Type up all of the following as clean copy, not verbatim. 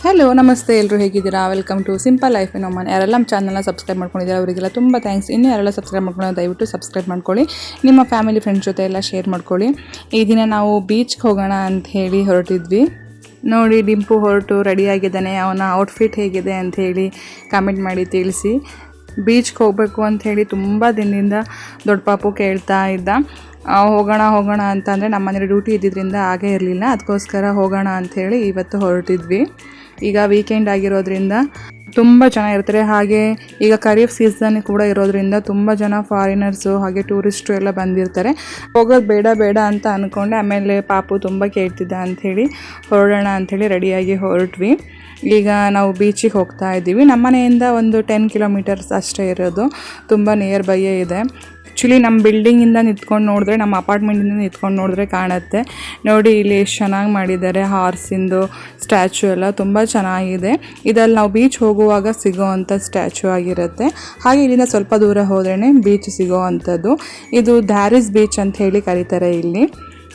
Hello ನಮಸ್ತೆ, ಎಲ್ಲರೂ ಹೇಗಿದ್ದೀರಾ? Welcome to simple life in Oman. ಯಾರೆಲ್ಲ ನಮ್ಮ ಚಾನಲ್ನ ಸಬ್ಸ್ಕ್ರೈಬ್ ಮಾಡ್ಕೊಂಡಿದ್ದಾರೆ ಅವರಿಗೆಲ್ಲ ತುಂಬ ಥ್ಯಾಂಕ್ಸ್. ಇನ್ನೂ ಯಾರೆಲ್ಲ ಸಬ್ಸ್ಕ್ರೈಬ್ ಮಾಡ್ಕೊಳ್ಳೋ ದಯವಿಟ್ಟು ಸಬ್ಸ್ಕ್ರೈಬ್ ಮಾಡ್ಕೊಳ್ಳಿ. ನಿಮ್ಮ ಫ್ಯಾಮಿಲಿ ಫ್ರೆಂಡ್ಸ್ ಜೊತೆ ಎಲ್ಲ ಶೇರ್ ಮಾಡ್ಕೊಳ್ಳಿ. ಈ ದಿನ ನಾವು ಬೀಚ್ಗೆ ಹೋಗೋಣ ಅಂತ ಹೇಳಿ ಹೊರಟಿದ್ವಿ. ನೋಡಿ, ಡಿಂಪು ಹೊರಟು ರೆಡಿಯಾಗಿದ್ದಾನೆ. ಅವನ ಔಟ್ಫಿಟ್ ಹೇಗಿದೆ ಅಂತ ಹೇಳಿ ಕಾಮೆಂಟ್ ಮಾಡಿ ತಿಳಿಸಿ. ಬೀಚ್ಗೆ ಹೋಗಬೇಕು ಅಂಥೇಳಿ ತುಂಬ ದಿನದಿಂದ ದೊಡ್ಡ ಪಾಪು ಕೇಳ್ತಾ ಇದ್ದ. ಹೋಗೋಣ ಅಂತಂದರೆ ನಮ್ಮ ಮನೇಲಿ ಡ್ಯೂಟಿ ಇದ್ದಿದ್ದರಿಂದ ಆಗೇ ಇರಲಿಲ್ಲ. ಅದಕ್ಕೋಸ್ಕರ ಹೋಗೋಣ ಅಂಥೇಳಿ ಇವತ್ತು ಹೊರಟಿದ್ವಿ. ಈಗ ವೀಕೆಂಡ್ ಆಗಿರೋದ್ರಿಂದ ತುಂಬ ಜನ ಇರ್ತಾರೆ. ಹಾಗೆ ಈಗ ಖರೀಫ್ ಸೀಸನ್ ಕೂಡ ಇರೋದ್ರಿಂದ ತುಂಬ ಜನ ಫಾರಿನರ್ಸು ಹಾಗೆ ಟೂರಿಸ್ಟು ಎಲ್ಲ ಬಂದಿರ್ತಾರೆ. ಹೋಗೋದು ಬೇಡ ಅಂತ ಅಂದ್ಕೊಂಡೆ. ಆಮೇಲೆ ಪಾಪು ತುಂಬ ಕೇಳ್ತಿದ್ದ ಅಂಥೇಳಿ ಹೊರಡೋಣ ಅಂಥೇಳಿ ರೆಡಿಯಾಗಿ ಹೊರಟ್ವಿ. ಈಗ ನಾವು ಬೀಚಿಗೆ ಹೋಗ್ತಾ ಇದ್ದೀವಿ. ನಮ್ಮ ಮನೆಯಿಂದ ಒಂದು 10 ಕಿಲೋಮೀಟರ್ಸ್ ಅಷ್ಟೇ ಇರೋದು, ತುಂಬ ನಿಯರ್ ಬೈಯೇ ಇದೆ. ಆ್ಯಕ್ಚುಲಿ ನಮ್ಮ ಬಿಲ್ಡಿಂಗಿಂದ ನಿಂತ್ಕೊಂಡು ನೋಡಿದ್ರೆ, ನಮ್ಮ ಅಪಾರ್ಟ್ಮೆಂಟಿಂದ ನಿಂತ್ಕೊಂಡು ನೋಡಿದ್ರೆ ಕಾಣುತ್ತೆ. ನೋಡಿ, ಇಲ್ಲಿ ಎಷ್ಟು ಚೆನ್ನಾಗಿ ಮಾಡಿದ್ದಾರೆ. ಹಾರ್ಸಿಂದು ಸ್ಟ್ಯಾಚು ಎಲ್ಲ ತುಂಬ ಚೆನ್ನಾಗಿದೆ. ಇದರಲ್ಲಿ ನಾವು ಬೀಚ್ ಹೋಗುವಾಗ ಸಿಗೋ ಅಂಥ ಸ್ಟ್ಯಾಚು ಆಗಿರುತ್ತೆ. ಹಾಗೆ ಇಲ್ಲಿಂದ ಸ್ವಲ್ಪ ದೂರ ಹೋದ್ರೇ ಬೀಚ್ ಸಿಗೋ ಅಂಥದ್ದು. ಇದು ದ್ಯಾರಿಸ್ ಬೀಚ್ ಅಂತ ಹೇಳಿ ಕರೀತಾರೆ. ಇಲ್ಲಿ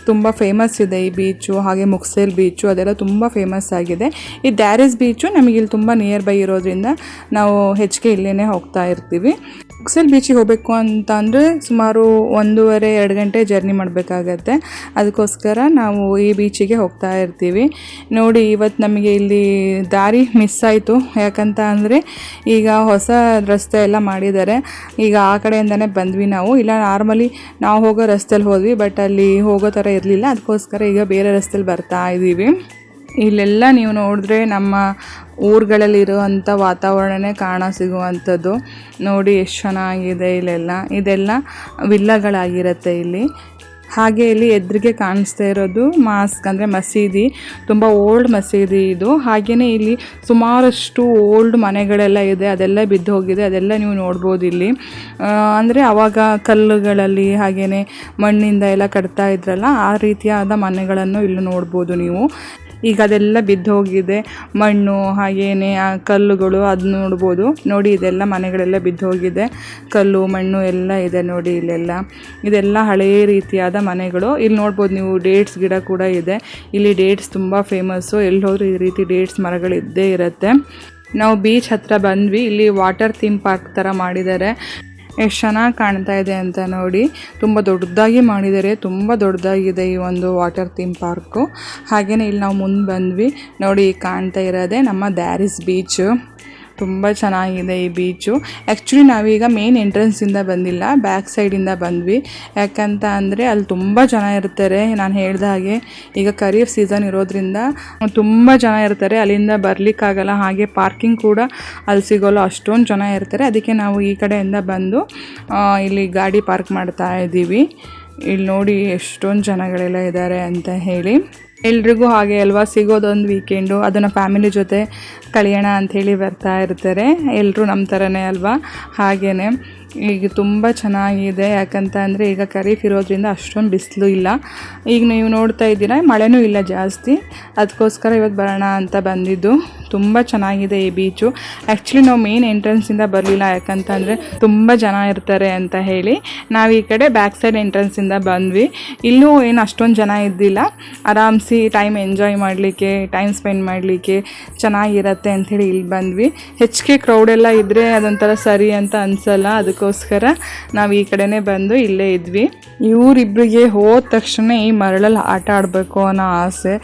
ತುಂಬ ಫೇಮಸ್ ಇದೆ ಈ ಬೀಚು. ಹಾಗೆ ಮುಕ್ಸೇಲ್ ಬೀಚು ಅದೆಲ್ಲ ತುಂಬ ಫೇಮಸ್ ಆಗಿದೆ. ಈ ದ್ಯಾರಿಸ್ ಬೀಚು ನಮಗೆ ಇಲ್ಲಿ ತುಂಬ ನಿಯರ್ ಬೈ ಇರೋದ್ರಿಂದ ನಾವು ಹೆಚ್ಚಿಗೆ ಇಲ್ಲೇ ಹೋಗ್ತಾ ಇರ್ತೀವಿ. ಮುಕ್ಸೇಲ್ ಬೀಚಿಗೆ ಹೋಗಬೇಕು ಅಂತ ಅಂದರೆ ಸುಮಾರು 1.5-2 ಗಂಟೆ ಜರ್ನಿ ಮಾಡಬೇಕಾಗತ್ತೆ. ಅದಕ್ಕೋಸ್ಕರ ನಾವು ಈ ಬೀಚಿಗೆ ಹೋಗ್ತಾ ಇರ್ತೀವಿ. ನೋಡಿ, ಇವತ್ತು ನಮಗೆ ಇಲ್ಲಿ ದಾರಿ ಮಿಸ್ ಆಯಿತು. ಯಾಕಂತ ಅಂದರೆ ಈಗ ಹೊಸ ರಸ್ತೆ ಎಲ್ಲ ಮಾಡಿದ್ದಾರೆ. ಈಗ ಆ ಕಡೆಯಿಂದನೇ ಬಂದ್ವಿ ನಾವು. ಇಲ್ಲ ನಾರ್ಮಲಿ ನಾವು ಹೋಗೋ ರಸ್ತೆಯಲ್ಲಿ ಹೋದ್ವಿ, ಬಟ್ ಅಲ್ಲಿ ಹೋಗೋ ಥರ ಇರಲಿಲ್ಲ. ಅದಕ್ಕೋಸ್ಕರ ಈಗ ಬೇರೆ ರಸ್ತೆಯಲ್ಲಿ ಬರ್ತಾ ಇದ್ದೀವಿ. ಇಲ್ಲೆಲ್ಲ ನೀವು ನೋಡಿದ್ರೆ ನಮ್ಮ ಊರುಗಳಲ್ಲಿರುವಂಥ ವಾತಾವರಣನೇ ಸಿಗುವಂಥದ್ದು. ನೋಡಿ ಎಷ್ಟು ಚೆನ್ನಾಗಿದೆ ಇಲ್ಲೆಲ್ಲ. ಇದೆಲ್ಲ ವಿಲ್ಲಗಳಾಗಿರುತ್ತೆ ಇಲ್ಲಿ. ಹಾಗೆ ಇಲ್ಲಿ ಎದುರಿಗೆ ಕಾಣಿಸ್ತಾ ಇರೋದು ಮಾಸ್ಕ್ ಅಂದರೆ ಮಸೀದಿ, ತುಂಬ ಓಲ್ಡ್ ಮಸೀದಿ ಇದು. ಹಾಗೆಯೇ ಇಲ್ಲಿ ಸುಮಾರಷ್ಟು ಓಲ್ಡ್ ಮನೆಗಳೆಲ್ಲ ಇದೆ, ಅದೆಲ್ಲ ಬಿದ್ದು ಹೋಗಿದೆ. ಅದೆಲ್ಲ ನೀವು ನೋಡ್ಬೋದು ಇಲ್ಲಿ. ಅಂದರೆ ಆವಾಗ ಕಲ್ಲುಗಳಲ್ಲಿ ಹಾಗೆಯೇ ಮಣ್ಣಿಂದ ಎಲ್ಲ ಕಟ್ತಾ ಇದ್ರಲ್ಲ, ಆ ರೀತಿಯಾದ ಮನೆಗಳನ್ನು ಇಲ್ಲಿ ನೋಡ್ಬೋದು ನೀವು. ಈಗ ಅದೆಲ್ಲ ಬಿದ್ದು ಹೋಗಿದೆ, ಮಣ್ಣು ಹಾಗೇನೆ ಆ ಕಲ್ಲುಗಳು ಅದು ನೋಡ್ಬೋದು. ನೋಡಿ, ಇದೆಲ್ಲ ಮನೆಗಳೆಲ್ಲ ಬಿದ್ದು ಹೋಗಿದೆ, ಕಲ್ಲು ಮಣ್ಣು ಎಲ್ಲ ಇದೆ ನೋಡಿ ಇಲ್ಲೆಲ್ಲ. ಇದೆಲ್ಲ ಹಳೆಯ ರೀತಿಯಾದ ಮನೆಗಳು. ಇಲ್ಲಿ ನೋಡ್ಬೋದು ನೀವು, ಡೇಟ್ಸ್ ಗಿಡ ಕೂಡ ಇದೆ. ಇಲ್ಲಿ ಡೇಟ್ಸ್ ತುಂಬ ಫೇಮಸ್ಸು. ಎಲ್ಲಿ ಹೋದ್ರೂ ಈ ರೀತಿ ಡೇಟ್ಸ್ ಮರಗಳಿದ್ದೇ ಇರುತ್ತೆ. ನಾವು ಬೀಚ್ ಹತ್ರ ಬಂದ್ವಿ. ಇಲ್ಲಿ ವಾಟರ್ ಥೀಮ್ ಪಾರ್ಕ್ ಥರ ಮಾಡಿದ್ದಾರೆ. ಎಷ್ಟು ಚೆನ್ನಾಗಿ ಕಾಣ್ತಾ ಇದೆ ಅಂತ ನೋಡಿ. ತುಂಬ ದೊಡ್ಡದಾಗಿ ಮಾಡಿದ್ದಾರೆ, ತುಂಬ ದೊಡ್ಡದಾಗಿದೆ ಈ ಒಂದು ವಾಟರ್ ಥೀಮ್ ಪಾರ್ಕು. ಹಾಗೆಯೇ ಇಲ್ಲಿ ನಾವು ಮುಂದೆ ಬಂದ್ವಿ. ನೋಡಿ, ಕಾಣ್ತಾ ಇರೋದೇ ನಮ್ಮ ದ್ಯಾರಿಸ್ ಬೀಚು. ತುಂಬ ಚೆನ್ನಾಗಿದೆ ಈ ಬೀಚು. ಆ್ಯಕ್ಚುಲಿ ನಾವೀಗ ಮೇನ್ ಎಂಟ್ರೆನ್ಸಿಂದ ಬಂದಿಲ್ಲ, ಬ್ಯಾಕ್ ಸೈಡಿಂದ ಬಂದ್ವಿ. ಯಾಕಂತ ಅಂದರೆ ಅಲ್ಲಿ ತುಂಬ ಜನ ಇರ್ತಾರೆ. ನಾನು ಹೇಳ್ದ ಹಾಗೆ ಈಗ ಖರೀಫ್ ಸೀಸನ್ ಇರೋದ್ರಿಂದ ತುಂಬ ಜನ ಇರ್ತಾರೆ, ಅಲ್ಲಿಂದ ಬರಲಿಕ್ಕಾಗಲ್ಲ. ಹಾಗೆ ಪಾರ್ಕಿಂಗ್ ಕೂಡ ಅಲ್ಲಿ ಸಿಗೋಲ್ಲ, ಅಷ್ಟೊಂದು ಜನ ಇರ್ತಾರೆ. ಅದಕ್ಕೆ ನಾವು ಈ ಕಡೆಯಿಂದ ಬಂದು ಇಲ್ಲಿ ಗಾಡಿ ಪಾರ್ಕ್ ಮಾಡ್ತಾ ಇದ್ದೀವಿ. ಇಲ್ಲಿ ನೋಡಿ ಎಷ್ಟೊಂದು ಜನಗಳೆಲ್ಲ ಇದ್ದಾರೆ ಅಂತ ಹೇಳಿ. ಎಲ್ರಿಗೂ ಹಾಗೆ ಅಲ್ವಾ, ಸಿಗೋದೊಂದು ವೀಕೆಂಡು, ಅದನ್ನು ಫ್ಯಾಮಿಲಿ ಜೊತೆ ಕಳೆಯೋಣ ಅಂಥೇಳಿ ಬರ್ತಾ ಇರ್ತಾರೆ. ಎಲ್ಲರೂ ನಮ್ಮ ಥರನೇ ಅಲ್ವಾ. ಹಾಗೆಯೇ ಈಗ ತುಂಬ ಚೆನ್ನಾಗಿದೆ. ಯಾಕಂತ ಅಂದರೆ ಈಗ ಖರೀಫ್ ಇರೋದ್ರಿಂದ ಅಷ್ಟೊಂದು ಬಿಸಿಲು ಇಲ್ಲ. ಈಗ ನೀವು ನೋಡ್ತಾ ಇದ್ದೀರಾ, ಮಳೆನೂ ಇಲ್ಲ ಜಾಸ್ತಿ. ಅದಕ್ಕೋಸ್ಕರ ಇವತ್ತು ಬರೋಣ ಅಂತ ಬಂದಿದ್ದು. ತುಂಬ ಚೆನ್ನಾಗಿದೆ ಈ ಬೀಚು. ಆ್ಯಕ್ಚುಲಿ ನಾವು ಮೇನ್ ಎಂಟ್ರೆನ್ಸಿಂದ ಬರಲಿಲ್ಲ, ಯಾಕಂತ ಅಂದರೆ ತುಂಬ ಜನ ಇರ್ತಾರೆ ಅಂತ ಹೇಳಿ ನಾವು ಈ ಕಡೆ ಬ್ಯಾಕ್ ಸೈಡ್ ಎಂಟ್ರೆನ್ಸಿಂದ ಬಂದ್ವಿ. ಇಲ್ಲೂ ಏನು ಅಷ್ಟೊಂದು ಜನ ಇದ್ದಿಲ್ಲ. ಆರಾಮ್ಸಿ ಟೈಮ್ ಎಂಜಾಯ್ ಮಾಡಲಿಕ್ಕೆ, ಟೈಮ್ ಸ್ಪೆಂಡ್ ಮಾಡಲಿಕ್ಕೆ ಚೆನ್ನಾಗಿರತ್ತೆ ಅಂಥೇಳಿ ಇಲ್ಲಿ ಬಂದ್ವಿ. ಹೆಚ್ಚಿಗೆ ಕ್ರೌಡೆಲ್ಲ ಇದ್ದರೆ ಅದೊಂಥರ ಸರಿ ಅಂತ ಅನಿಸಲ್ಲ. ಅದಕ್ಕೋಸ್ಕರ ನಾವು ಈ ಕಡೆನೇ ಬಂದು ಇಲ್ಲೇ ಇದ್ವಿ. ಇವರಿಬ್ಬರಿಗೆ ಹೋದ ತಕ್ಷಣ ಈ ಮರಳಲ್ಲಿ ಆಟ ಆಡಬೇಕು ಅನ್ನೋ ಆಸೆ.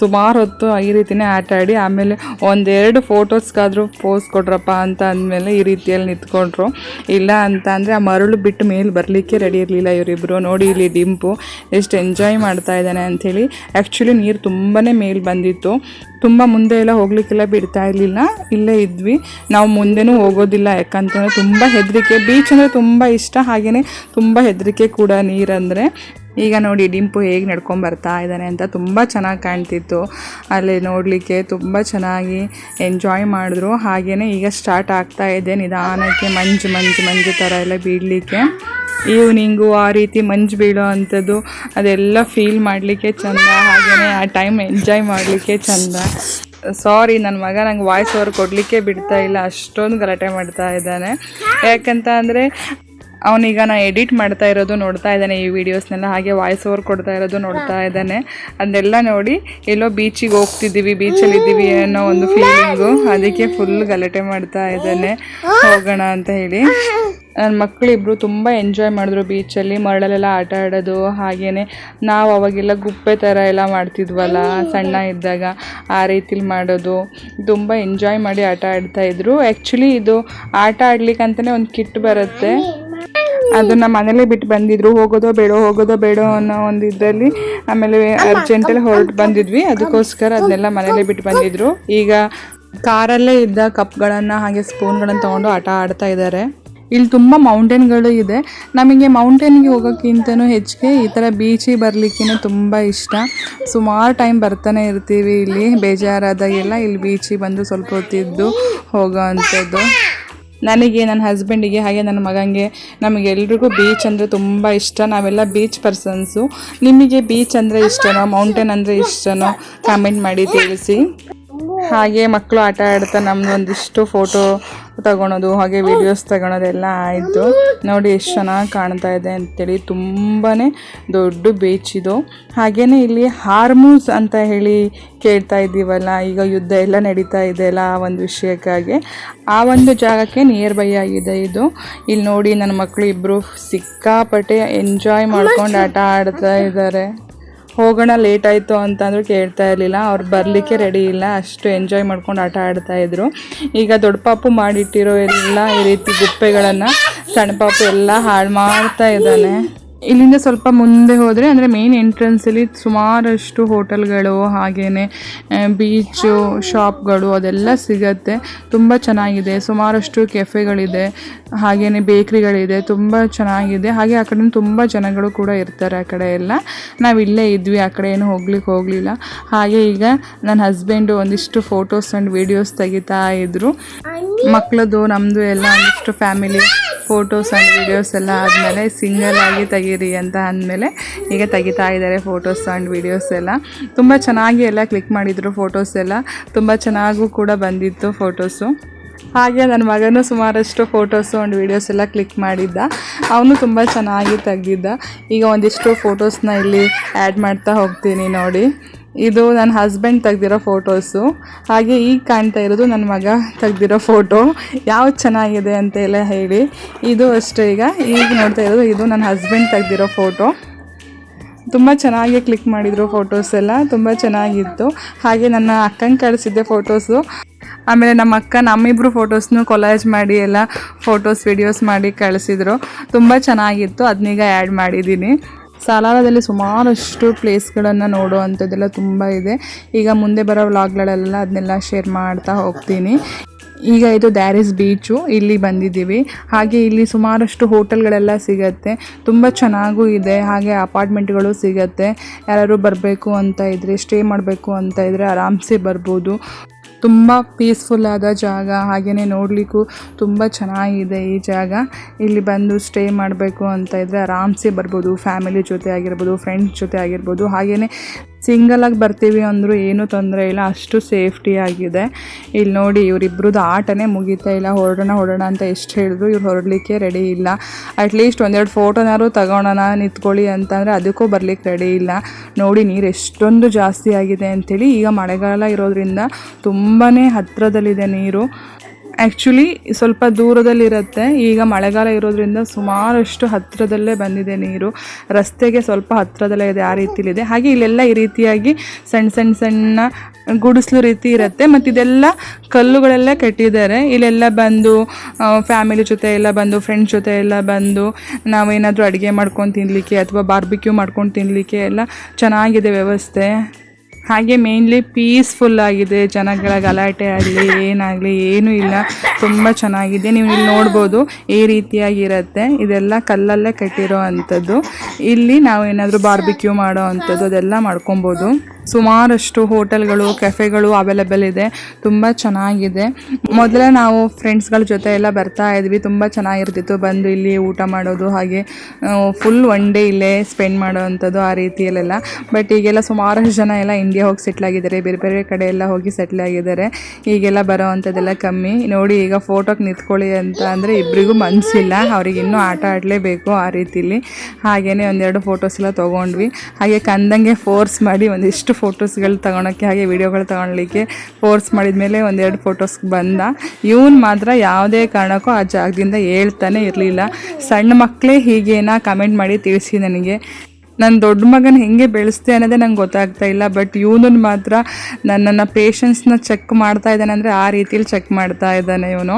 ಸುಮಾರು ಹೊತ್ತು ಈ ರೀತಿಯೇ ಆಟ ಆಡಿ ಆಮೇಲೆ 1-2 ಫೋಟೋಸ್ಗಾದರೂ ಪೋಸ್ ಕೊಡ್ರಪ್ಪ ಅಂತ ಅಂದಮೇಲೆ ಈ ರೀತಿಯಲ್ಲಿ ನಿಂತ್ಕೊಂಡ್ರು. ಇಲ್ಲ ಅಂತ ಅಂದರೆ ಆ ಮರಳು ಬಿಟ್ಟು ಮೇಲೆ ಬರಲಿಕ್ಕೆ ರೆಡಿ ಇರಲಿಲ್ಲ ಇವರಿಬ್ಬರು. ನೋಡಿ, ಇಲ್ಲಿ ಡಿಂಪು ಎಷ್ಟು ಎಂಜಾಯ್ ಮಾಡ್ತಾ ಇದ್ದಾನೆ ಅಂಥೇಳಿ. ಆ್ಯಕ್ಚುಲಿ ನೀರು ತುಂಬಾ ಮೇಲೆ ಬಂದಿತ್ತು. ತುಂಬ ಮುಂದೆ ಎಲ್ಲ ಹೋಗ್ಲಿಕ್ಕೆಲ್ಲ ಬಿಡ್ತಾ ಇರಲಿಲ್ಲ. ಇಲ್ಲೇ ಇದ್ವಿ. ನಾವು ಮುಂದೆನೂ ಹೋಗೋದಿಲ್ಲ, ಯಾಕಂತಂದರೆ ತುಂಬ ಹೆದರಿಕೆ. ಬೀಚ್ ಅಂದರೆ ತುಂಬ ಇಷ್ಟ, ಹಾಗೆಯೇ ತುಂಬ ಹೆದರಿಕೆ ಕೂಡ ನೀರಂದರೆ. ಈಗ ನೋಡಿ, ಡಿಂಪು ಹೇಗೆ ನಡ್ಕೊಂಡು ಬರ್ತಾ ಇದ್ದಾನೆ ಅಂತ. ತುಂಬ ಚೆನ್ನಾಗಿ ಕಾಣ್ತಿತ್ತು ಅಲ್ಲಿ ನೋಡಲಿಕ್ಕೆ. ತುಂಬ ಚೆನ್ನಾಗಿ ಎಂಜಾಯ್ ಮಾಡಿದ್ರು. ಹಾಗೆಯೇ ಈಗ ಸ್ಟಾರ್ಟ್ ಆಗ್ತಾ ಇದೆ ನಿಧಾನಕ್ಕೆ ಮಂಜು ಥರ ಎಲ್ಲ ಬೀಳಲಿಕ್ಕೆ. ಈವ್ನಿಂಗು ಆ ರೀತಿ ಮಂಜು ಬೀಳೋ ಅಂಥದ್ದು ಅದೆಲ್ಲ ಫೀಲ್ ಮಾಡಲಿಕ್ಕೆ ಚೆಂದ. ಹಾಗೆಯೇ ಆ ಟೈಮ್ ಎಂಜಾಯ್ ಮಾಡಲಿಕ್ಕೆ ಚೆಂದ. ಸಾರಿ, ನನ್ನ ಮಗ ನಂಗೆ ವಾಯ್ಸ್ ಓವರ್ ಕೊಡಲಿಕ್ಕೆ ಬಿಡ್ತಾ ಇಲ್ಲ, ಅಷ್ಟೊಂದು ಗಲಾಟೆ ಮಾಡ್ತಾ ಇದ್ದಾನೆ. ಯಾಕಂತ ಅಂದರೆ ಅವನೀಗ ನಾನು ಎಡಿಟ್ ಮಾಡ್ತಾ ಇರೋದು ನೋಡ್ತಾ ಇದ್ದಾನೆ ಈ ವಿಡಿಯೋಸ್ನೆಲ್ಲ, ಹಾಗೆ ವಾಯ್ಸ್ ಓವರ್ ಕೊಡ್ತಾ ಇರೋದು ನೋಡ್ತಾ ಇದ್ದಾನೆ. ಅದನ್ನೆಲ್ಲ ನೋಡಿ ಎಲ್ಲೋ ಬೀಚಿಗೆ ಹೋಗ್ತಿದ್ದೀವಿ, ಬೀಚಲ್ಲಿದ್ದೀವಿ ಅನ್ನೋ ಒಂದು ಫೀಲಿಂಗು, ಅದಕ್ಕೆ ಫುಲ್ ಗಲಾಟೆ ಮಾಡ್ತಾ ಇದ್ದಾನೆ ಹೋಗೋಣ ಅಂತ ಹೇಳಿ. ನನ್ನ ಮಕ್ಕಳಿಬ್ರು ತುಂಬ ಎಂಜಾಯ್ ಮಾಡಿದ್ರು ಬೀಚಲ್ಲಿ, ಮರಳಲ್ಲೆಲ್ಲ ಆಟ ಆಡೋದು. ಹಾಗೆಯೇ ನಾವು ಅವಾಗೆಲ್ಲ ಗುಪ್ಪೆ ಥರ ಎಲ್ಲ ಮಾಡ್ತಿದ್ವಲ್ಲ ಸಣ್ಣ ಇದ್ದಾಗ, ಆ ರೀತಿಲಿ ಮಾಡೋದು. ತುಂಬ ಎಂಜಾಯ್ ಮಾಡಿ ಆಟ ಆಡ್ತಾಯಿದ್ರು. ಆ್ಯಕ್ಚುಲಿ ಇದು ಆಟ ಆಡ್ಲಿಕ್ಕಂತಲೇ ಒಂದು ಕಿಟ್ ಬರುತ್ತೆ, ಅದನ್ನು ಮನೇಲೇ ಬಿಟ್ಟು ಬಂದಿದ್ರು, ಹೋಗೋದೋ ಬೇಡೋ ಅನ್ನೋ ಒಂದು ಇದರಲ್ಲಿ. ಆಮೇಲೆ ಅರ್ಜೆಂಟಲ್ಲಿ ಹೊರಟು ಬಂದಿದ್ವಿ, ಅದಕ್ಕೋಸ್ಕರ ಅದನ್ನೆಲ್ಲ ಮನೇಲೇ ಬಿಟ್ಟು ಬಂದಿದ್ರು. ಈಗ ಕಾರಲ್ಲೇ ಇದ್ದ ಕಪ್ಗಳನ್ನು ಹಾಗೆ ಸ್ಪೂನ್ಗಳನ್ನು ತೊಗೊಂಡು ಆಟ ಆಡ್ತಾ ಇದ್ದಾರೆ. ಇಲ್ಲಿ ತುಂಬ ಮೌಂಟೇನ್ಗಳು ಇದೆ. ನಮಗೆ ಮೌಂಟೇನ್ಗೆ ಹೋಗೋಕ್ಕಿಂತನೂ ಹೆಚ್ಚಿಗೆ ಈ ಥರ ಬೀಚಿಗೆ ಬರಲಿಕ್ಕೆ ತುಂಬ ಇಷ್ಟ. ಸುಮಾರು ಟೈಮ್ ಬರ್ತಾನೆ ಇರ್ತೀವಿ ಇಲ್ಲಿ, ಬೇಜಾರಾದಾಗೆಲ್ಲ ಇಲ್ಲಿ ಬೀಚಿಗೆ ಬಂದು ಸ್ವಲ್ಪ ಹೊತ್ತಿದ್ದು ಹೋಗೋ ಅಂಥದ್ದು. ನನಗೆ, ನನ್ನ ಹಸ್ಬೆಂಡಿಗೆ, ಹಾಗೆ ನನ್ನ ಮಗನಿಗೆ, ನಮಗೆಲ್ರಿಗೂ ಬೀಚ್ ಅಂದರೆ ತುಂಬ ಇಷ್ಟ. ನಾವೆಲ್ಲ ಬೀಚ್ ಪರ್ಸನ್ಸು. ನಿಮಗೆ ಬೀಚ್ ಅಂದರೆ ಇಷ್ಟನೋ, ಮೌಂಟೇನ್ ಅಂದರೆ ಇಷ್ಟನೋ ಕಾಮೆಂಟ್ ಮಾಡಿ ತಿಳಿಸಿ. ಹಾಗೆ ಮಕ್ಕಳು ಆಟ ಆಡ್ತಾ ನಮ್ಮದು ಒಂದಿಷ್ಟು ಫೋಟೋ ತಗೊಳೋದು, ಹಾಗೆ ವಿಡಿಯೋಸ್ ತಗೊಳೋದೆಲ್ಲ ಆಯಿತು. ನೋಡಿ ಎಷ್ಟು ಚೆನ್ನಾಗಿ ಕಾಣ್ತಾ ಇದೆ ಅಂತೇಳಿ. ತುಂಬಾ ದೊಡ್ಡ ಬೀಚ್ ಇದು. ಹಾಗೆಯೇ ಇಲ್ಲಿ ಹಾರ್ಮೂಸ್ ಅಂತ ಹೇಳಿ ಕೇಳ್ತಾ ಇದ್ದೀವಲ್ಲ, ಈಗ ಯುದ್ಧ ಎಲ್ಲ ನಡೀತಾ ಇದೆಯಲ್ಲ ಆ ಒಂದು ವಿಷಯಕ್ಕಾಗಿ, ಆ ಒಂದು ಜಾಗಕ್ಕೆ ನಿಯರ್ ಬೈ ಆಗಿದೆ ಇದು. ಇಲ್ಲಿ ನೋಡಿ ನನ್ನ ಮಕ್ಕಳು ಇಬ್ಬರು ಸಿಕ್ಕಾಪಟ್ಟೆ ಎಂಜಾಯ್ ಮಾಡ್ಕೊಂಡು ಆಟ ಆಡ್ತಾ ಇದ್ದಾರೆ. ಹೋಗೋಣ ಲೇಟ್ ಆಯಿತು ಅಂತಂದರೂ ಕೇಳ್ತಾ ಇರಲಿಲ್ಲ, ಅವ್ರು ಬರಲಿಕ್ಕೆ ರೆಡಿ ಇಲ್ಲ, ಅಷ್ಟು ಎಂಜಾಯ್ ಮಾಡ್ಕೊಂಡು ಆಟ ಆಡ್ತಾಯಿದ್ರು. ಈಗ ದೊಡ್ಡ ಪಾಪು ಮಾಡಿಟ್ಟಿರೋ ಎಲ್ಲ ಈ ರೀತಿ ಗುಪ್ಪೆಗಳನ್ನು ಸಣ್ಣ ಪಾಪು ಎಲ್ಲ ಹಾಳು ಮಾಡ್ತಾ ಇದ್ದಾನೆ. ಇಲ್ಲಿಂದ ಸ್ವಲ್ಪ ಮುಂದೆ ಹೋದರೆ ಅಂದರೆ ಮೇನ್ ಎಂಟ್ರೆನ್ಸಲ್ಲಿ ಸುಮಾರಷ್ಟು ಹೋಟೆಲ್ಗಳು, ಹಾಗೆಯೇ ಬೀಚು, ಶಾಪ್ಗಳು ಅದೆಲ್ಲ ಸಿಗತ್ತೆ. ತುಂಬ ಚೆನ್ನಾಗಿದೆ. ಸುಮಾರಷ್ಟು ಕೆಫೆಗಳಿದೆ, ಹಾಗೆಯೇ ಬೇಕ್ರಿಗಳಿದೆ. ತುಂಬ ಚೆನ್ನಾಗಿದೆ. ಹಾಗೆ ಆ ಕಡೆ ತುಂಬ ಜನಗಳು ಕೂಡ ಇರ್ತಾರೆ. ಆ ಕಡೆ ಎಲ್ಲ ನಾವು ಇಲ್ಲೇ ಇದ್ವಿ, ಆ ಕಡೆ ಏನು ಹೋಗಲಿಲ್ಲ. ಹಾಗೆ ಈಗ ನನ್ನ ಹಸ್ಬೆಂಡು ಒಂದಿಷ್ಟು ಫೋಟೋಸ್ ಆ್ಯಂಡ್ ವೀಡಿಯೋಸ್ ತೆಗಿತಾ ಇದ್ದರು. ಮಕ್ಕಳದು ನಮ್ಮದು ಎಲ್ಲ ಒಂದಿಷ್ಟು ಫ್ಯಾಮಿಲಿ ಫೋಟೋಸ್ ಆ್ಯಂಡ್ ವೀಡಿಯೋಸ್ ಎಲ್ಲ ಆದಮೇಲೆ ಸಿಂಗಲ್ ಆಗಿ ತೆಗೀರಿ ಅಂತ ಅಂದಮೇಲೆ ಈಗ ತೆಗಿತಾ ಇದ್ದಾರೆ ಫೋಟೋಸ್ ಆ್ಯಂಡ್ ವೀಡಿಯೋಸ್ ಎಲ್ಲ. ತುಂಬ ಚೆನ್ನಾಗಿ ಎಲ್ಲ ಕ್ಲಿಕ್ ಮಾಡಿದರು ಫೋಟೋಸ್ ಎಲ್ಲ, ತುಂಬ ಚೆನ್ನಾಗೂ ಕೂಡ ಬಂದಿತ್ತು ಫೋಟೋಸು. ಹಾಗೆ ನನ್ನ ಮಗನೂ ಸುಮಾರಷ್ಟು ಫೋಟೋಸು ಆ್ಯಂಡ್ ವೀಡಿಯೋಸ್ ಎಲ್ಲ ಕ್ಲಿಕ್ ಮಾಡಿದ್ದ, ಅವನು ತುಂಬ ಚೆನ್ನಾಗಿ ತೆಗ್ದಿದ್ದ. ಈಗ ಒಂದಿಷ್ಟು ಫೋಟೋಸ್ನ ಇಲ್ಲಿ ಆ್ಯಡ್ ಮಾಡ್ತಾ ಹೋಗ್ತೀನಿ ನೋಡಿ. ಇದು ನನ್ನ ಹಸ್ಬೆಂಡ್ ತೆಗ್ದಿರೋ ಫೋಟೋಸು. ಹಾಗೆ ಈಗ ಕಾಣ್ತಾ ಇರೋದು ನನ್ನ ಮಗ ತೆಗ್ದಿರೋ ಫೋಟೋ. ಯಾವ್ದು ಚೆನ್ನಾಗಿದೆ ಅಂತ ಎಲ್ಲ ಹೇಳಿ. ಇದು ಅಷ್ಟೇ, ಈಗ ನೋಡ್ತಾ ಇರೋದು ಇದು ನನ್ನ ಹಸ್ಬೆಂಡ್ ತೆಗ್ದಿರೋ ಫೋಟೋ. ತುಂಬ ಚೆನ್ನಾಗಿ ಕ್ಲಿಕ್ ಮಾಡಿದರು ಫೋಟೋಸ್ ಎಲ್ಲ, ತುಂಬ ಚೆನ್ನಾಗಿತ್ತು. ಹಾಗೆ ನನ್ನ ಅಕ್ಕಂಗೆ ಕಳಿಸಿದ್ದೆ ಫೋಟೋಸು. ಆಮೇಲೆ ನಮ್ಮ ಅಕ್ಕ ನಮ್ಮಿಬ್ಬರು ಫೋಟೋಸ್ನು ಕೊಲಾಜ್ ಮಾಡಿ ಎಲ್ಲ ಫೋಟೋಸ್ ವೀಡಿಯೋಸ್ ಮಾಡಿ ಕಳಿಸಿದ್ರು. ತುಂಬ ಚೆನ್ನಾಗಿತ್ತು, ಅದನ್ನೀಗ ಆ್ಯಡ್ ಮಾಡಿದ್ದೀನಿ. ಸಾಲಾರದಲ್ಲಿ ಸುಮಾರಷ್ಟು ಪ್ಲೇಸ್ಗಳನ್ನು ನೋಡೋ ಅಂಥದ್ದೆಲ್ಲ ತುಂಬ ಇದೆ. ಈಗ ಮುಂದೆ ಬರೋ ವ್ಲಾಗ್ಗಳೆಲ್ಲ ಅದನ್ನೆಲ್ಲ ಶೇರ್ ಮಾಡ್ತಾ ಹೋಗ್ತೀನಿ. ಈಗ ಇದು ದ್ಯಾರಿಸ್ ಬೀಚು, ಇಲ್ಲಿ ಬಂದಿದ್ದೀವಿ. ಹಾಗೆ ಇಲ್ಲಿ ಸುಮಾರಷ್ಟು ಹೋಟೆಲ್ಗಳೆಲ್ಲ ಸಿಗತ್ತೆ, ತುಂಬ ಚೆನ್ನಾಗೂ ಇದೆ. ಹಾಗೆ ಅಪಾರ್ಟ್ಮೆಂಟ್ಗಳು ಸಿಗತ್ತೆ. ಯಾರು ಬರಬೇಕು ಅಂತ ಇದ್ದರೆ, ಸ್ಟೇ ಮಾಡಬೇಕು ಅಂತ ಇದ್ದರೆ ಆರಾಮ್ಸೆ ಬರ್ಬೋದು. ತುಂಬ ಪೀಸ್ಫುಲ್ಲಾದ ಜಾಗ, ಹಾಗೆಯೇ ನೋಡಲಿಕ್ಕೂ ತುಂಬ ಚೆನ್ನಾಗಿದೆ ಈ ಜಾಗ. ಇಲ್ಲಿ ಬಂದು ಸ್ಟೇ ಮಾಡಬೇಕು ಅಂತ ಇದ್ದರೆ ಆರಾಮ್ಸೆ ಬರ್ಬೋದು. ಫ್ಯಾಮಿಲಿ ಜೊತೆ ಆಗಿರ್ಬೋದು, ಫ್ರೆಂಡ್ಸ್ ಜೊತೆ ಆಗಿರ್ಬೋದು. ಹಾಗೆಯೇ ಸಿಂಗಲಾಗಿ ಬರ್ತೀವಿ ಅಂದರೂ ಏನೂ ತೊಂದರೆ ಇಲ್ಲ, ಅಷ್ಟು ಸೇಫ್ಟಿ ಆಗಿದೆ. ಇಲ್ಲಿ ನೋಡಿ ಇವರಿಬ್ರದ್ದು ಆಟನೇ ಮುಗಿತಾ ಇಲ್ಲ. ಹೊರಡೋಣ ಅಂತ ಎಷ್ಟು ಹೇಳಿದ್ರು ಇವ್ರು ಹೊರಡಲಿಕ್ಕೆ ರೆಡಿ ಇಲ್ಲ. ಅಟ್ಲೀಸ್ಟ್ ಒಂದೆರಡು ಫೋಟೋನಾದ್ರು ತಗೊಳ್ಳೋಣ ನಿಂತ್ಕೊಳ್ಳಿ ಅಂತಂದರೆ ಅದಕ್ಕೂ ಬರಲಿಕ್ಕೆ ರೆಡಿ ಇಲ್ಲ. ನೋಡಿ ನೀರು ಎಷ್ಟೊಂದು ಜಾಸ್ತಿ ಆಗಿದೆ ಅಂಥೇಳಿ. ಈಗ ಮಳೆಗಾಲ ಇರೋದ್ರಿಂದ ತುಂಬಾ ಹತ್ತಿರದಲ್ಲಿದೆ ನೀರು. ಆ್ಯಕ್ಚುಲಿ ಸ್ವಲ್ಪ ದೂರದಲ್ಲಿರುತ್ತೆ. ಈಗ ಮಳೆಗಾಲ ಇರೋದ್ರಿಂದ ಸುಮಾರಷ್ಟು ಹತ್ತಿರದಲ್ಲೇ ಬಂದಿದೆ ನೀರು. ರಸ್ತೆಗೆ ಸ್ವಲ್ಪ ಹತ್ತಿರದಲ್ಲೇ ಇದೆ, ಆ ರೀತಿಲಿದೆ. ಹಾಗೆ ಇಲ್ಲೆಲ್ಲ ಈ ರೀತಿಯಾಗಿ ಸಣ್ಣ ಗುಡಿಸಲು ರೀತಿ ಇರುತ್ತೆ. ಮತ್ತು ಇದೆಲ್ಲ ಕಲ್ಲುಗಳೆಲ್ಲ ಕಟ್ಟಿದ್ದಾರೆ. ಇಲ್ಲೆಲ್ಲ ಬಂದು ಫ್ಯಾಮಿಲಿ ಜೊತೆ ಎಲ್ಲ ಬಂದು, ಫ್ರೆಂಡ್ಸ್ ಜೊತೆ ಎಲ್ಲ ಬಂದು ನಾವೇನಾದರೂ ಅಡುಗೆ ಮಾಡ್ಕೊಂಡು ತಿನ್ನಲಿಕ್ಕೆ ಅಥವಾ ಬಾರ್ಬಿಕ್ಯೂ ಮಾಡ್ಕೊಂಡು ತಿನ್ನಲಿಕ್ಕೆ ಎಲ್ಲ ಚೆನ್ನಾಗಿದೆ ವ್ಯವಸ್ಥೆ. ಹಾಗೆ ಮೇನ್ಲಿ ಪೀಸ್ಫುಲ್ಲಾಗಿದೆ. ಜನಗಳ ಗಲಾಟೆ ಆಗಲಿ ಏನಾಗಲಿ ಏನೂ ಇಲ್ಲ, ತುಂಬ ಚೆನ್ನಾಗಿದೆ. ನೀವು ಇಲ್ಲಿ ನೋಡ್ಬೋದು ಈ ರೀತಿಯಾಗಿರುತ್ತೆ. ಇದೆಲ್ಲ ಕಲ್ಲಲ್ಲೇ ಕಟ್ಟಿರೋ ಅಂಥದ್ದು. ಇಲ್ಲಿ ನಾವು ಏನಾದರೂ ಬಾರ್ಬಿಕ್ಯೂ ಮಾಡೋ ಅಂಥದ್ದು ಅದೆಲ್ಲ ಮಾಡ್ಕೊಬೋದು. ಸುಮಾರಷ್ಟು ಹೋಟೆಲ್ಗಳು ಕೆಫೆಗಳು ಅವೈಲೇಬಲ್ ಇದೆ. ತುಂಬ ಚೆನ್ನಾಗಿದೆ. ಮೊದಲೇ ನಾವು ಫ್ರೆಂಡ್ಸ್ಗಳ ಜೊತೆ ಎಲ್ಲ ಬರ್ತಾ ಇದ್ವಿ, ತುಂಬ ಚೆನ್ನಾಗಿರ್ತಿತ್ತು ಬಂದು ಇಲ್ಲಿ ಊಟ ಮಾಡೋದು, ಹಾಗೆ ಫುಲ್ ಒನ್ ಡೇ ಇಲ್ಲೇ ಸ್ಪೆಂಡ್ ಮಾಡೋವಂಥದ್ದು ಆ ರೀತಿಯಲ್ಲೆಲ್ಲ. ಬಟ್ ಈಗೆಲ್ಲ ಸುಮಾರಷ್ಟು ಜನ ಎಲ್ಲ ಇಂಡಿಯಾ ಹೋಗಿ ಸೆಟ್ಲ್ ಆಗಿದ್ದಾರೆ, ಬೇರೆ ಬೇರೆ ಕಡೆ ಎಲ್ಲ ಹೋಗಿ ಸೆಟ್ಲ್ ಆಗಿದ್ದಾರೆ. ಈಗೆಲ್ಲ ಬರೋ ಅಂಥದ್ದೆಲ್ಲ ಕಮ್ಮಿ. ನೋಡಿ ಈಗ ಫೋಟೋಗೆ ನಿಂತ್ಕೊಳ್ಳಿ ಅಂತ ಅಂದರೆ ಇಬ್ಬರಿಗೂ ಮನಸ್ಸಿಲ್ಲ, ಅವ್ರಿಗೆ ಇನ್ನೂ ಆಟ ಆಡಲೇಬೇಕು ಆ ರೀತಿಲಿ. ಹಾಗೆಯೇ ಒಂದೆರಡು ಫೋಟೋಸ್ ಎಲ್ಲ ತೊಗೊಂಡ್ವಿ. ಹಾಗೆ ಕಂದಂಗೆ ಫೋರ್ಸ್ ಮಾಡಿ ಒಂದಿಷ್ಟು ಫೋಟೋಸ್ಗಳು ತಗೊಳಕ್ಕೆ ಹಾಗೆ ವಿಡಿಯೋಗಳು ತಗೊಳ್ಳಿಕ್ಕೆ ಫೋರ್ಸ್ ಮಾಡಿದ್ಮೇಲೆ ಒಂದೆರಡು ಫೋಟೋಸ್ಗೆ ಬಂದ. ಇವನು ಮಾತ್ರ ಯಾವುದೇ ಕಾರಣಕ್ಕೂ ಆ ಜಾಗದಿಂದ ಹೇಳ್ತಾನೆ ಇರಲಿಲ್ಲ. ಸಣ್ಣ ಮಕ್ಕಳೇ ಹೀಗೇನಾ ಕಮೆಂಟ್ ಮಾಡಿ ತಿಳಿಸಿ ನನಗೆ. ನನ್ನ ದೊಡ್ಡ ಮಗನ ಹೆಂಗೆ ಬೆಳೆಸ್ತೆ ಅನ್ನೋದೇ ನಂಗೆ ಗೊತ್ತಾಗ್ತಾ ಇಲ್ಲ. ಬಟ್ ಇವನು ಮಾತ್ರ ನನ್ನನ್ನು ಪೇಷನ್ಸ್ನ ಚೆಕ್ ಮಾಡ್ತಾ ಇದ್ದಾನೆ ಅಂದರೆ ಆ ರೀತಿಯಲ್ಲಿ ಚೆಕ್ ಮಾಡ್ತಾ ಇದ್ದಾನೆ ಇವನು.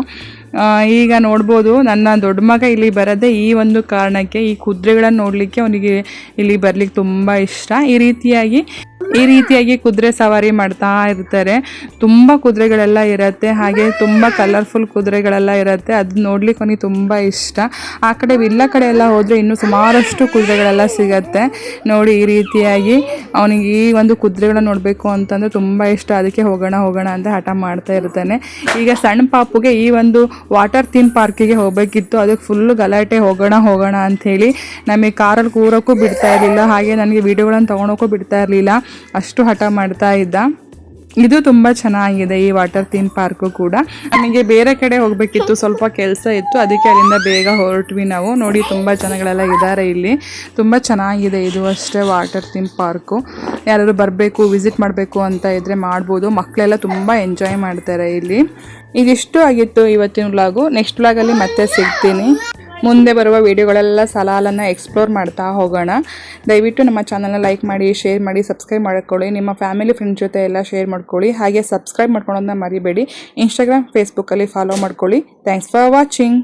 ಈಗ ನೋಡ್ಬೋದು ನನ್ನ ದೊಡ್ಡ ಮಗ ಇಲ್ಲಿ ಬರೋದೇ ಈ ಒಂದು ಕಾರಣಕ್ಕೆ, ಈ ಕುದುರೆಗಳನ್ನು ನೋಡಲಿಕ್ಕೆ ಅವನಿಗೆ ಇಲ್ಲಿ ಬರ್ಲಿಕ್ಕೆ ತುಂಬ ಇಷ್ಟ. ಈ ರೀತಿಯಾಗಿ ಕುದುರೆ ಸವಾರಿ ಮಾಡ್ತಾ ಇರ್ತಾರೆ. ತುಂಬ ಕುದುರೆಗಳೆಲ್ಲ ಇರುತ್ತೆ, ಹಾಗೆ ತುಂಬ ಕಲರ್ಫುಲ್ ಕುದುರೆಗಳೆಲ್ಲ ಇರುತ್ತೆ. ಅದು ನೋಡ್ಲಿಕ್ಕೆ ಅವನಿಗೆ ತುಂಬ ಇಷ್ಟ. ಆ ಕಡೆ ವಿಲ್ಲ ಕಡೆ ಎಲ್ಲ ಹೋದರೆ ಇನ್ನೂ ಸುಮಾರಷ್ಟು ಕುದುರೆಗಳೆಲ್ಲ ಸಿಗತ್ತೆ. ನೋಡಿ ಈ ರೀತಿಯಾಗಿ ಅವನಿಗೆ ಈ ಒಂದು ಕುದುರೆಗಳನ್ನ ನೋಡಬೇಕು ಅಂತಂದರೆ ತುಂಬ ಇಷ್ಟ. ಅದಕ್ಕೆ ಹೋಗೋಣ ಅಂತ ಹಠ ಮಾಡ್ತಾ ಇರ್ತಾನೆ. ಈಗ ಸಣ್ಣ ಪಾಪುಗೆ ಈ ಒಂದು ವಾಟರ್ ಥೀಮ್ ಪಾರ್ಕಿಗೆ ಹೋಗಬೇಕಿತ್ತು. ಅದಕ್ಕೆ ಫುಲ್ಲು ಗಲಾಟೆ ಹೋಗೋಣ ಅಂಥೇಳಿ ನಮಗೆ ಕಾರಲ್ಲಿ ಕೂರೋಕ್ಕೂ ಬಿಡ್ತಾ ಇರಲಿಲ್ಲ, ಹಾಗೆ ನನಗೆ ವೀಡಿಯೋಗಳನ್ನು ತೊಗೊಳೋಕ್ಕೂ ಬಿಡ್ತಾ ಇರಲಿಲ್ಲ, ಅಷ್ಟು ಹಠ ಮಾಡ್ತಾ ಇದ್ದ. ಇದು ತುಂಬ ಚೆನ್ನಾಗಿದೆ ಈ ವಾಟರ್ ಥೀಮ್ ಪಾರ್ಕು ಕೂಡ. ನನಗೆ ಬೇರೆ ಕಡೆ ಹೋಗಬೇಕಿತ್ತು, ಸ್ವಲ್ಪ ಕೆಲಸ ಇತ್ತು, ಅದಕ್ಕೆ ಅಲ್ಲಿಂದ ಬೇಗ ಹೊರಟ್ವಿ ನಾವು. ನೋಡಿ ತುಂಬ ಜನಗಳೆಲ್ಲ ಇದ್ದಾರೆ ಇಲ್ಲಿ. ತುಂಬ ಚೆನ್ನಾಗಿದೆ ಇದು ಅಷ್ಟೇ ವಾಟರ್ ಥೀಮ್ ಪಾರ್ಕು. ಯಾರಾದರೂ ಬರಬೇಕು ವಿಸಿಟ್ ಮಾಡಬೇಕು ಅಂತ ಇದ್ದರೆ ಮಾಡ್ಬೋದು. ಮಕ್ಕಳೆಲ್ಲ ತುಂಬ ಎಂಜಾಯ್ ಮಾಡ್ತಾರೆ ಇಲ್ಲಿ. ಇದಿಷ್ಟು ಆಗಿತ್ತು ಇವತ್ತಿನ ವ್ಲಾಗು. ನೆಕ್ಸ್ಟ್ ವ್ಲಾಗಲ್ಲಿ ಮತ್ತೆ ಸಿಗ್ತೀನಿ. ಮುಂದೆ ಬರುವ ವಿಡಿಯೋಗಳೆಲ್ಲ ಸಲಾಲನ್ನು ಎಕ್ಸ್ಪ್ಲೋರ್ ಮಾಡ್ತಾ ಹೋಗೋಣ. ದಯವಿಟ್ಟು ನಮ್ಮ ಚಾನಲ್ನ ಲೈಕ್ ಮಾಡಿ, ಶೇರ್ ಮಾಡಿ, ಸಬ್ಸ್ಕ್ರೈಬ್ ಮಾಡ್ಕೊಳ್ಳಿ. ನಿಮ್ಮ ಫ್ಯಾಮಿಲಿ ಫ್ರೆಂಡ್ಸ್ ಜೊತೆ ಎಲ್ಲ ಶೇರ್ ಮಾಡ್ಕೊಳ್ಳಿ. ಹಾಗೆ ಸಬ್ಸ್ಕ್ರೈಬ್ ಮಾಡ್ಕೊಳ್ಳೋದನ್ನ ಮರಿಬೇಡಿ. ಇನ್ಸ್ಟಾಗ್ರಾಮ್ ಫೇಸ್ಬುಕ್ಕಲ್ಲಿ ಫಾಲೋ ಮಾಡ್ಕೊಳ್ಳಿ. Thanks for watching.